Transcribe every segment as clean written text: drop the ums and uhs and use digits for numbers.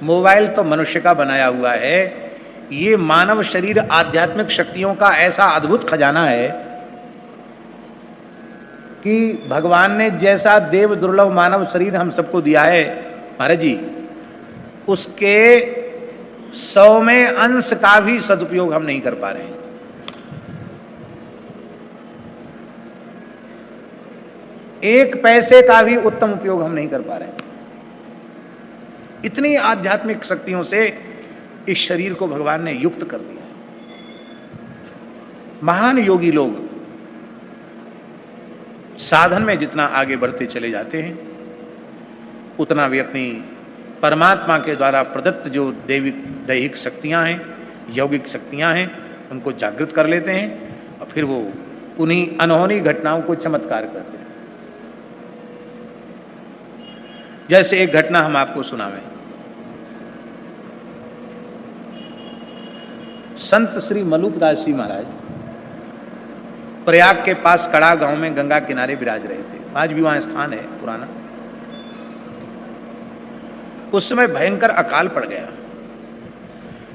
Mobile तो मनुष्य का बनाया हुआ है, ये मानव शरीर आध्यात्मिक शक्तियों का ऐसा अद्भुत खजाना है कि भगवान ने जैसा देव दुर्लभ मानव शरीर हम सबको दिया है महाराज जी, उसके 100वें अंश का भी सदुपयोग हम नहीं कर पा रहे हैं। एक पैसे का भी उत्तम उपयोग हम नहीं कर पा रहे हैं। इतनी आध्यात्मिक शक्तियों से इस शरीर को भगवान ने युक्त कर दिया है। महान योगी लोग साधन में जितना आगे बढ़ते चले जाते हैं, उतना वे अपनी परमात्मा के द्वारा प्रदत्त जो दैहिक शक्तियां हैं, यौगिक शक्तियां हैं, उनको जागृत कर लेते हैं और फिर वो उन्हीं अनहोनी घटनाओं को चमत्कार करते हैं। जैसे एक घटना हम आपको सुनावें। संत श्री मलुकदास जी महाराज प्रयाग के पास कड़ा गांव में गंगा किनारे विराज रहे थे। आज भी वहां स्थान है पुराना। उस समय भयंकर अकाल पड़ गया,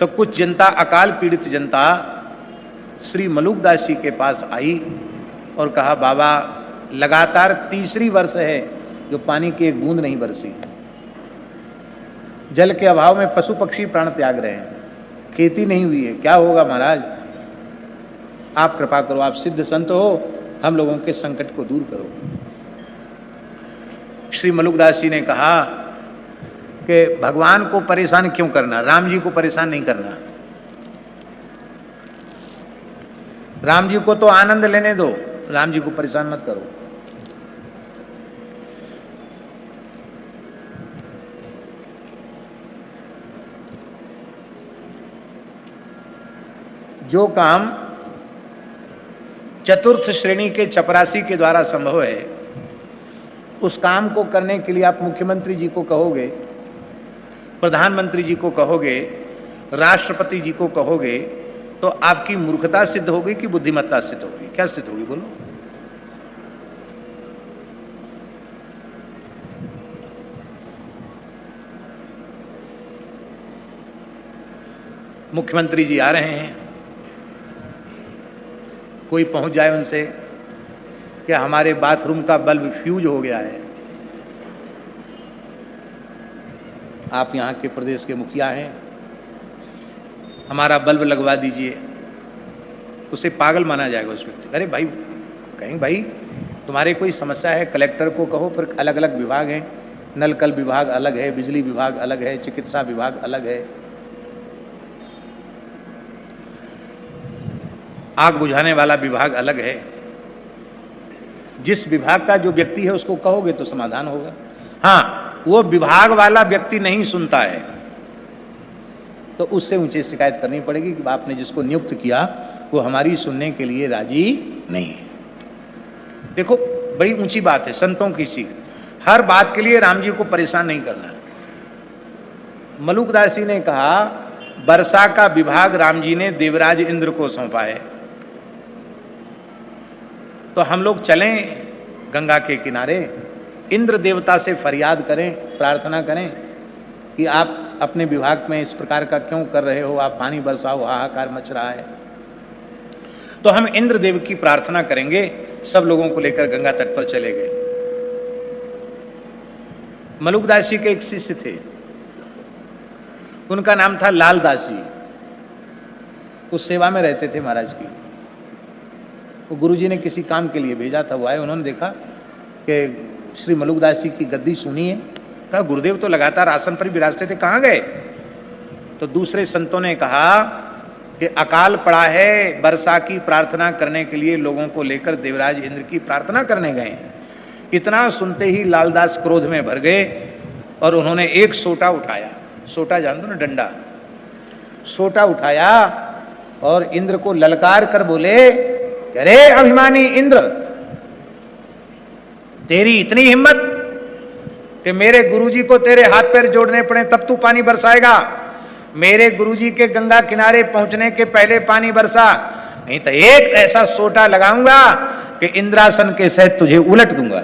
तो कुछ जनता, अकाल पीड़ित जनता श्री मलुकदास जी के पास आई और कहा, बाबा लगातार तीसरी वर्ष है जो पानी की एक बूंद नहीं बरसी, जल के अभाव में पशु पक्षी प्राण त्याग रहे हैं, खेती नहीं हुई है, क्या होगा महाराज? आप कृपा करो, आप सिद्ध संत हो, हम लोगों के संकट को दूर करो। श्री मलुकदास जी ने कहा कि भगवान को परेशान क्यों करना, राम जी को परेशान नहीं करना। राम जी को तो आनंद लेने दो, राम जी को परेशान मत करो। जो काम चतुर्थ श्रेणी के चपरासी के द्वारा संभव है, उस काम को करने के लिए आप मुख्यमंत्री जी को कहोगे, प्रधानमंत्री जी को कहोगे, राष्ट्रपति जी को कहोगे, तो आपकी मूर्खता सिद्ध होगी कि बुद्धिमत्ता सिद्ध होगी? क्या सिद्ध होगी बोलो? मुख्यमंत्री जी आ रहे हैं, कोई पहुंच जाए उनसे कि हमारे बाथरूम का बल्ब फ्यूज हो गया है, आप यहाँ के प्रदेश के मुखिया हैं, हमारा बल्ब लगवा दीजिए, उसे पागल माना जाएगा उस व्यक्ति। अरे भाई, कहीं भाई तुम्हारे कोई समस्या है, कलेक्टर को कहो। फिर अलग अलग विभाग हैं, नल कल विभाग अलग है, बिजली विभाग अलग है, चिकित्सा विभाग अलग है, आग बुझाने वाला विभाग अलग है। जिस विभाग का जो व्यक्ति है उसको कहोगे तो समाधान होगा। हाँ, वो विभाग वाला व्यक्ति नहीं सुनता है तो उससे ऊंची शिकायत करनी पड़ेगी कि आपने जिसको नियुक्त किया वो हमारी सुनने के लिए राजी नहीं है। देखो, बड़ी ऊंची बात है, संतों की सीख। हर बात के लिए राम जी को परेशान नहीं करना। मलुकदास जी ने कहा, वर्षा का विभाग राम जी ने देवराज इंद्र को सौंपा है, तो हम लोग चलें गंगा के किनारे, इंद्र देवता से फरियाद करें, प्रार्थना करें कि आप अपने विभाग में इस प्रकार का क्यों कर रहे हो, आप पानी बरसाओ, हाहाकार मच रहा है। तो हम इंद्र देव की प्रार्थना करेंगे। सब लोगों को लेकर गंगा तट पर चले गए। मलुकदास जी के एक शिष्य थे, उनका नाम था लालदास जी। उस सेवा में रहते थे महाराज की। वो गुरुजी ने किसी काम के लिए भेजा था, वो आए, उन्होंने देखा कि श्री मलुकदास जी की गद्दी सुनी है। कहा, गुरुदेव तो लगातार आसन पर ही विराजते थे, कहाँ गए? तो दूसरे संतों ने कहा कि अकाल पड़ा है, वर्षा की प्रार्थना करने के लिए लोगों को लेकर देवराज इंद्र की प्रार्थना करने गए। इतना सुनते ही लालदास क्रोध में भर गए और उन्होंने एक सोटा उठाया। सोटा जान दो ना, डंडा। सोटा उठाया और इंद्र को ललकार कर बोले, अरे अभिमानी इंद्र, तेरी इतनी हिम्मत कि मेरे गुरुजी को तेरे हाथ पैर जोड़ने पड़े तब तू पानी बरसाएगा? मेरे गुरुजी के गंगा किनारे पहुंचने के पहले पानी बरसा, नहीं तो एक ऐसा सोटा लगाऊंगा कि इंद्रासन के सहित तुझे उलट दूंगा।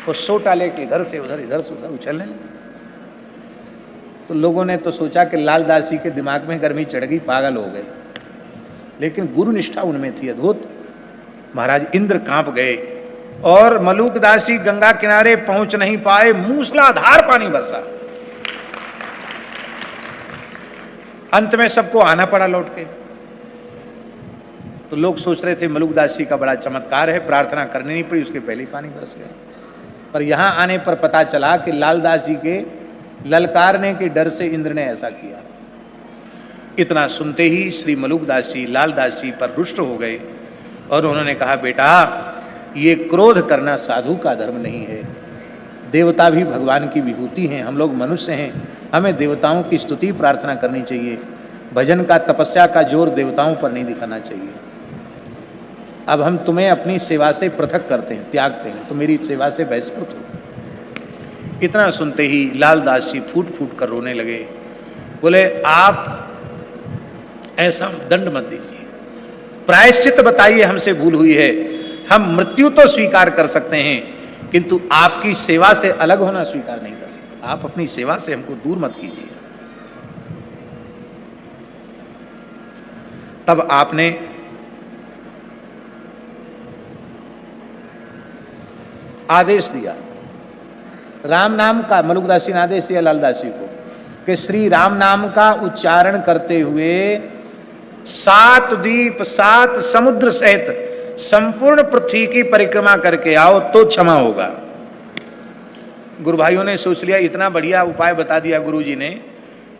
वो सोटा लेके इधर से उधर उछलने लगे। तो लोगों ने तो सोचा कि लालदास जी के दिमाग में गर्मी चढ़ गई, पागल हो गए, लेकिन गुरु निष्ठा उनमें थी अद्भुत। महाराज इंद्र कांप गए और मलुकदास जी गंगा किनारे पहुंच नहीं पाए, मूसलाधार पानी बरसा। अंत में सबको आना पड़ा लौट के। तो लोग सोच रहे थे मलुकदास जी का बड़ा चमत्कार है, प्रार्थना करनी नहीं पड़ी, उसके पहले ही पानी बरस गया। पर यहां आने पर पता चला कि लालदास जी के ललकारने के डर से इंद्र ने ऐसा किया। इतना सुनते ही श्री मलुकदास जी लालदास जी पर रुष्ट हो गए और उन्होंने कहा, बेटा ये क्रोध करना साधु का धर्म नहीं है, देवता भी भगवान की विभूति हैं, हम लोग मनुष्य हैं, हमें देवताओं की स्तुति प्रार्थना करनी चाहिए, भजन का तपस्या का जोर देवताओं पर नहीं दिखाना चाहिए। अब हम तुम्हें अपनी सेवा से पृथक करते हैं, त्यागते हैं, तो मेरी सेवा से बहिष्कृत हो। इतना सुनते ही लालदास जी फूट फूट कर रोने लगे। बोले, आप ऐसा दंड मत दीजिए, प्रायश्चित बताइए, हमसे भूल हुई है, हम मृत्यु तो स्वीकार कर सकते हैं किंतु आपकी सेवा से अलग होना स्वीकार नहीं कर सकते। आप अपनी सेवा से हमको दूर मत कीजिए। तब आपने आदेश दिया, राम नाम का, मलुकदास जी ने आदेश दिया लालदास जी को कि श्री राम नाम का उच्चारण करते हुए 7 द्वीप 7 समुद्र सहित संपूर्ण पृथ्वी की परिक्रमा करके आओ तो क्षमा होगा। गुरु भाइयों ने सोच लिया, इतना बढ़िया उपाय बता दिया गुरु जी ने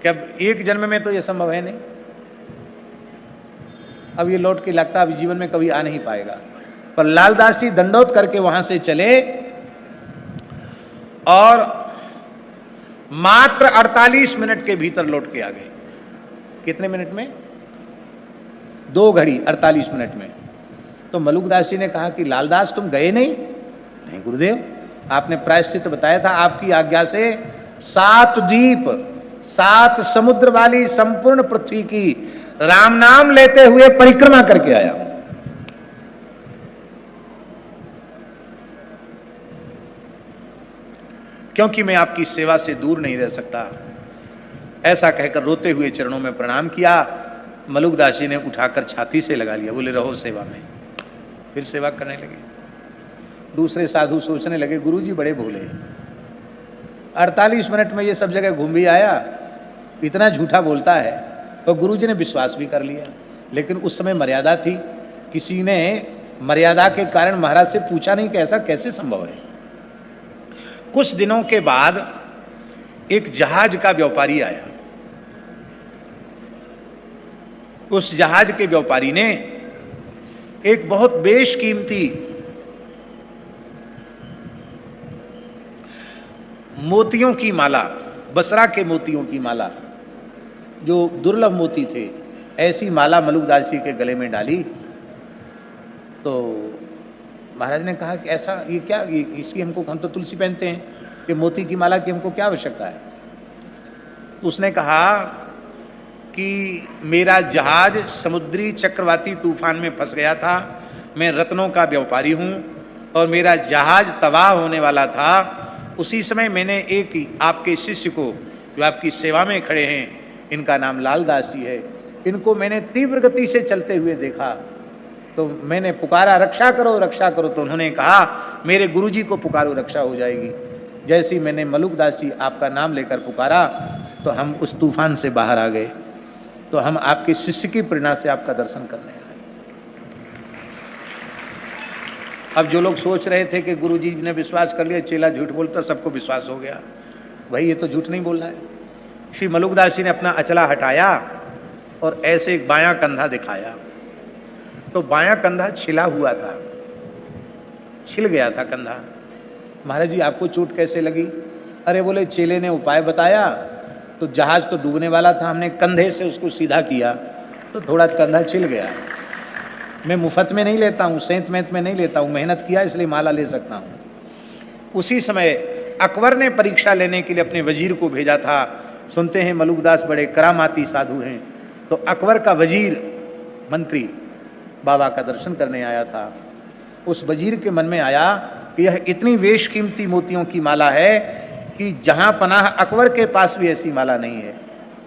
कि अब एक जन्म में तो ये संभव है नहीं, अब ये लौट के लगता अब जीवन में कभी आ नहीं पाएगा। पर लालदास जी दंडोत करके वहां से चले और मात्र 48 मिनट के भीतर लौट के आ गए। कितने मिनट में? 2 घड़ी 48 मिनट में। तो मलुकदास जी ने कहा कि लालदास तुम गए नहीं? नहीं गुरुदेव, आपने प्रायश्चित बताया था, आपकी आज्ञा से 7 द्वीप 7 समुद्र वाली संपूर्ण पृथ्वी की राम नाम लेते हुए परिक्रमा करके आया हूं। क्योंकि मैं आपकी सेवा से दूर नहीं रह सकता। ऐसा कहकर रोते हुए चरणों में प्रणाम किया। मलुकदास जी ने उठाकर छाती से लगा लिया, बोले रहो सेवा में। फिर सेवा करने लगे। दूसरे साधु सोचने लगे गुरुजी बड़े भोले हैं, 48 मिनट में ये सब जगह घूम भी आया, इतना झूठा बोलता है। और गुरुजी ने विश्वास भी कर लिया। लेकिन उस समय मर्यादा थी, किसी ने मर्यादा के कारण महाराज से पूछा नहीं कि ऐसा कैसे संभव है। कुछ दिनों के बाद एक जहाज का व्यापारी आया। उस जहाज के व्यापारी ने एक बहुत बेशकीमती मोतियों की माला, बसरा के मोतियों की माला, जो दुर्लभ मोती थे, ऐसी माला मलुकदास जी के गले में डाली। तो महाराज ने कहा कि ऐसा ये क्या, ये इसकी हमको, हम तो तुलसी पहनते हैं, कि मोती की माला की हमको क्या आवश्यकता है। उसने कहा कि मेरा जहाज समुद्री चक्रवाती तूफान में फंस गया था, मैं रत्नों का व्यापारी हूँ और मेरा जहाज तबाह होने वाला था। उसी समय मैंने एक आपके शिष्य को, जो आपकी सेवा में खड़े हैं, इनका नाम लालदास जी है, इनको मैंने तीव्र गति से चलते हुए देखा, तो मैंने पुकारा रक्षा करो रक्षा करो। तो उन्होंने कहा मेरे गुरुजी को पुकारो, रक्षा हो जाएगी। जैसे ही मैंने मलुकदास जी आपका नाम लेकर पुकारा तो हम उस तूफान से बाहर आ गए। तो हम आपके शिष्य की प्रेरणा से आपका दर्शन करने आए। अब जो लोग सोच रहे थे कि गुरुजी ने विश्वास कर लिया, चेला झूठ बोलता, सबको विश्वास हो गया, भाई ये तो झूठ नहीं बोल रहा है। श्री मलुकदास जी ने अपना अचला हटाया और ऐसे एक बायां कंधा दिखाया। तो बायां कंधा छिला हुआ था, छिल गया था कंधा। महाराज जी आपको चोट कैसे लगी? अरे बोले चेले ने उपाय बताया, तो जहाज तो डूबने वाला था, हमने कंधे से उसको सीधा किया तो थोड़ा कंधा छिल गया। मैं मुफ्त में नहीं लेता हूँ, सेंत मेंत में नहीं लेता हूँ, मेहनत किया इसलिए माला ले सकता हूँ। उसी समय अकबर ने परीक्षा लेने के लिए अपने वजीर को भेजा था। सुनते हैं मलुकदास बड़े करामाती साधु हैं, तो अकबर का वजीर मंत्री बाबा का दर्शन करने आया था। उस वजीर के मन में आया कि यह इतनी बेशकीमती मोतियों की माला है कि जहां पनाह अकबर के पास भी ऐसी माला नहीं है।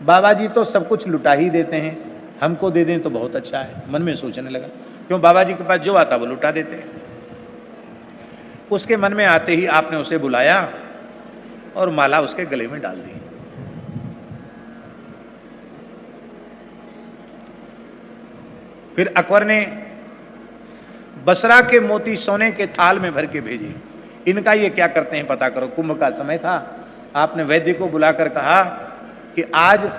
बाबा जी तो सब कुछ लुटा ही देते हैं, हमको दे दें तो बहुत अच्छा है। मन में सोचने लगा, क्यों बाबा जी के पास जो आता वो लुटा देते हैं। उसके मन में आते ही आपने उसे बुलाया और माला उसके गले में डाल दी। फिर अकबर ने बसरा के मोती सोने के थाल में भर के भेजे। इनका ये क्या करते हैं पता करो। कुंभ का समय था, आपने वैद्य को बुलाकर कहा कि आज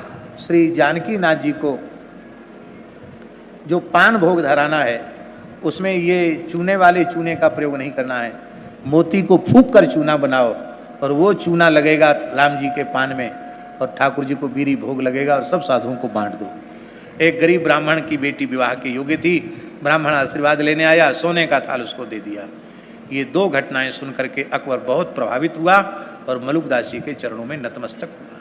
श्री जानकी नाथ जी को जो पान भोग धराना है उसमें ये चूने वाले चूने का प्रयोग नहीं करना है, मोती को फूंक कर चूना बनाओ और वो चूना लगेगा राम जी के पान में और ठाकुर जी को बीरी भोग लगेगा और सब साधुओं को बांट दो। एक गरीब ब्राह्मण की बेटी विवाह के योग्य थी, ब्राह्मण आशीर्वाद लेने आया, सोने का थाल उसको दे दिया। ये दो घटनाएं सुनकर के अकबर बहुत प्रभावित हुआ और मलुकदास जी के चरणों में नतमस्तक हुआ।